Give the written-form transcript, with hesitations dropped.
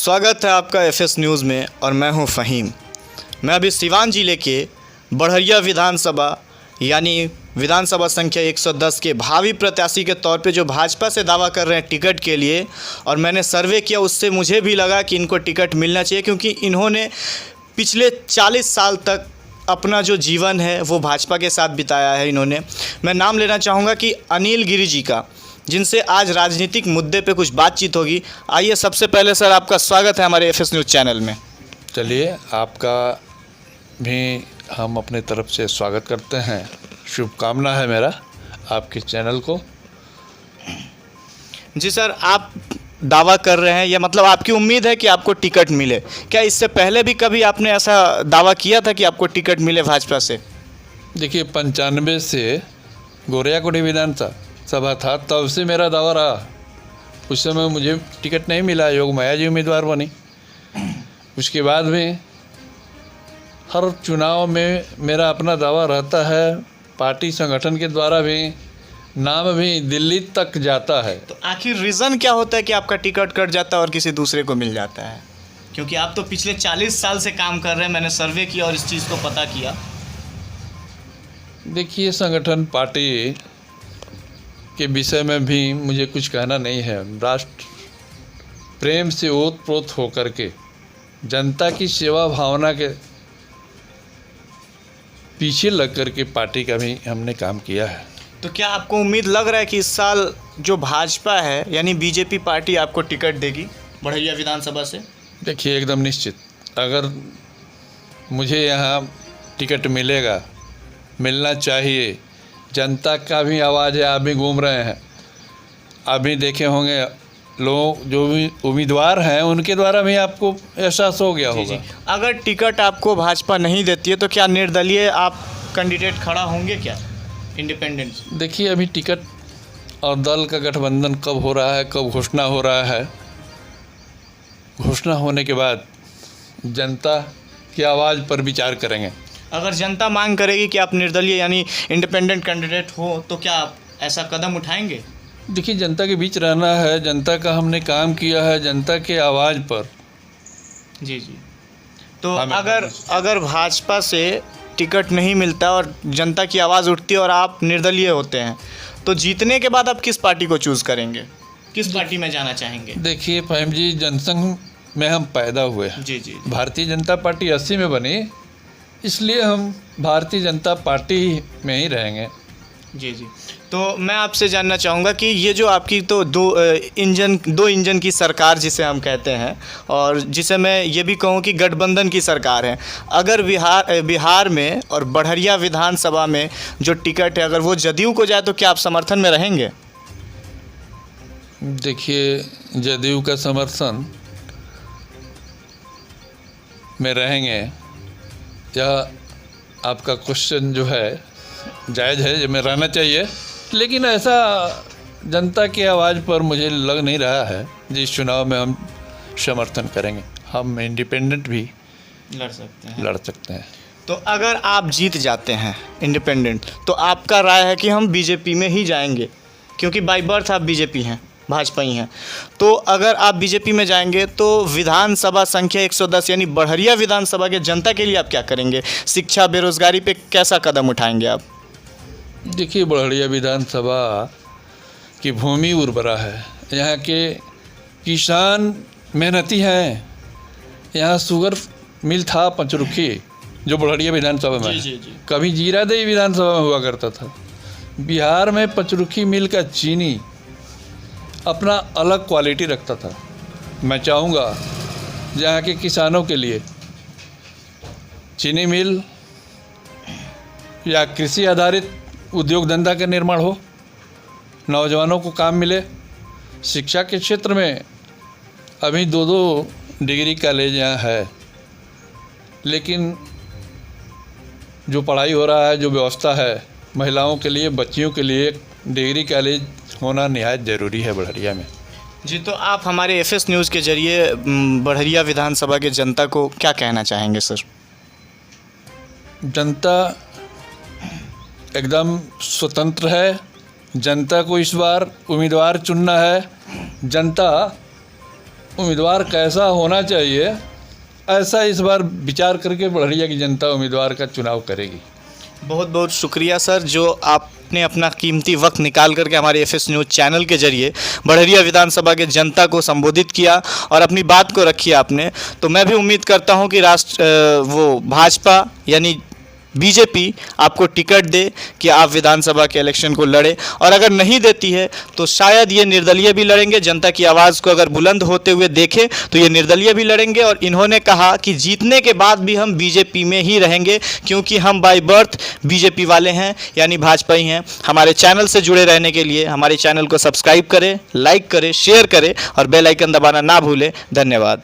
स्वागत है आपका एफएस न्यूज़ में और मैं हूं फ़हीम। मैं अभी सिवान ज़िले के बढ़हरिया विधानसभा यानी विधानसभा संख्या 110 के भावी प्रत्याशी के तौर पे जो भाजपा से दावा कर रहे हैं टिकट के लिए, और मैंने सर्वे किया उससे मुझे भी लगा कि इनको टिकट मिलना चाहिए, क्योंकि इन्होंने पिछले 40 साल तक अपना जो जीवन है वो भाजपा के साथ बिताया है इन्होंने। मैं नाम लेना चाहूँगा कि अनिल गिरी जी का, जिनसे आज राजनीतिक मुद्दे पे कुछ बातचीत होगी। आइए, सबसे पहले सर आपका स्वागत है हमारे एफएस न्यूज़ चैनल में। चलिए, आपका भी हम अपने तरफ से स्वागत करते हैं। शुभकामना है मेरा आपके चैनल को। जी सर, आप दावा कर रहे हैं, या मतलब आपकी उम्मीद है कि आपको टिकट मिले। क्या इससे पहले भी कभी आपने ऐसा दावा किया था कि आपको टिकट मिले भाजपा से? देखिए, 95 से गोरियाकोटी विधानसभा था, तब से मेरा दावा रहा। उस समय मुझे टिकट नहीं मिला, योग माया जी उम्मीदवार बनी। उसके बाद भी हर चुनाव में मेरा अपना दावा रहता है। पार्टी संगठन के द्वारा भी नाम भी दिल्ली तक जाता है। तो आखिर रीज़न क्या होता है कि आपका टिकट कट जाता है और किसी दूसरे को मिल जाता है? क्योंकि आप तो पिछले 40 साल से काम कर रहे हैं, मैंने सर्वे किया और इस चीज़ को पता किया। देखिए, संगठन पार्टी के विषय में भी मुझे कुछ कहना नहीं है। राष्ट्र प्रेम से ओत-प्रोत होकर के जनता की सेवा भावना के पीछे लग कर के पार्टी का भी हमने काम किया है। तो क्या आपको उम्मीद लग रहा है कि इस साल जो भाजपा है यानी बीजेपी पार्टी आपको टिकट देगी बढ़ैया विधानसभा से? देखिए, एकदम निश्चित। अगर मुझे यहाँ टिकट मिलेगा, मिलना चाहिए। जनता का भी आवाज़ है, आप भी घूम रहे हैं, आप भी देखे होंगे। लोग जो भी उम्मीदवार हैं उनके द्वारा भी आपको एहसास हो गया होगा। अगर टिकट आपको भाजपा नहीं देती है तो क्या निर्दलीय आप कैंडिडेट खड़ा होंगे क्या, इंडिपेंडेंट? देखिए, अभी टिकट और दल का गठबंधन कब हो रहा है, कब घोषणा हो रहा है। घोषणा होने के बाद जनता की आवाज़ पर विचार करेंगे। अगर जनता मांग करेगी कि आप निर्दलीय यानी इंडिपेंडेंट कैंडिडेट हो तो क्या आप ऐसा कदम उठाएंगे? देखिए, जनता के बीच रहना है, जनता का हमने काम किया है, जनता के आवाज़ पर। जी। तो अगर भाजपा से टिकट नहीं मिलता और जनता की आवाज़ उठती है और आप निर्दलीय होते हैं, तो जीतने के बाद आप किस पार्टी को चूज़ करेंगे, किस पार्टी में जाना चाहेंगे? देखिए फ़हीम जी, जनसंघ में हम पैदा हुए हैं। जी। भारतीय जनता पार्टी 80 में बनी, इसलिए हम भारतीय जनता पार्टी में ही रहेंगे। जी। तो मैं आपसे जानना चाहूँगा कि ये जो आपकी तो दो इंजन की सरकार जिसे हम कहते हैं, और जिसे मैं ये भी कहूँ कि गठबंधन की सरकार है, अगर बिहार में और बढ़हरिया विधानसभा में जो टिकट है अगर वो जदयू को जाए तो क्या आप समर्थन में रहेंगे? देखिए, जदयू का समर्थन में रहेंगे, या आपका क्वेश्चन जो है जायज़ है, जो में रहना चाहिए, लेकिन ऐसा जनता की आवाज़ पर मुझे लग नहीं रहा है जिस चुनाव में हम समर्थन करेंगे। हम इंडिपेंडेंट भी लड़ सकते हैं। तो अगर आप जीत जाते हैं इंडिपेंडेंट, तो आपका राय है कि हम बीजेपी में ही जाएंगे, क्योंकि बाय बर्थ आप बीजेपी हैं, भाजपा ही हैं। तो अगर आप बीजेपी में जाएंगे तो विधानसभा संख्या 110 यानी बढ़हरिया विधानसभा के जनता के लिए आप क्या करेंगे? शिक्षा, बेरोजगारी पे कैसा कदम उठाएंगे आप? देखिए, बढ़हरिया विधानसभा की भूमि उर्वरा है, यहाँ के किसान मेहनती हैं। यहाँ शुगर मिल था पंचरुखी, जो बढ़हरिया विधानसभा में जी। कभी जीरादेई विधानसभा में हुआ करता था। बिहार में पंचरुखी मिल का चीनी अपना अलग क्वालिटी रखता था। मैं चाहूँगा जहाँ के किसानों के लिए चीनी मिल या कृषि आधारित उद्योग धंधा का निर्माण हो, नौजवानों को काम मिले। शिक्षा के क्षेत्र में अभी 2 डिग्री कॉलेज यहाँ है, लेकिन जो पढ़ाई हो रहा है, जो व्यवस्था है महिलाओं के लिए, बच्चियों के लिए, डिग्री कॉलेज होना निहायत ज़रूरी है बढ़हरिया में। जी, तो आप हमारे एफएस न्यूज़ के ज़रिए बढ़हरिया विधानसभा के जनता को क्या कहना चाहेंगे सर? जनता एकदम स्वतंत्र है। जनता को इस बार उम्मीदवार चुनना है। जनता उम्मीदवार कैसा होना चाहिए, ऐसा इस बार विचार करके बड़हरिया की जनता उम्मीदवार का चुनाव करेगी। बहुत बहुत शुक्रिया सर, जो आपने अपना कीमती वक्त निकाल करके हमारे एफएस न्यूज़ चैनल के जरिए बड़हरिया विधानसभा के जनता को संबोधित किया और अपनी बात को रखी आपने। तो मैं भी उम्मीद करता हूं कि भाजपा यानी बीजेपी आपको टिकट दे कि आप विधानसभा के इलेक्शन को लड़े, और अगर नहीं देती है तो शायद ये निर्दलीय भी लड़ेंगे। जनता की आवाज़ को अगर बुलंद होते हुए देखें तो ये निर्दलीय भी लड़ेंगे, और इन्होंने कहा कि जीतने के बाद भी हम बीजेपी में ही रहेंगे, क्योंकि हम बाय बर्थ बीजेपी वाले हैं, यानी भाजपा ही हैं। हमारे चैनल से जुड़े रहने के लिए हमारे चैनल को सब्सक्राइब करें, लाइक करें, शेयर करें और बेल आइकन दबाना ना भूलें। धन्यवाद।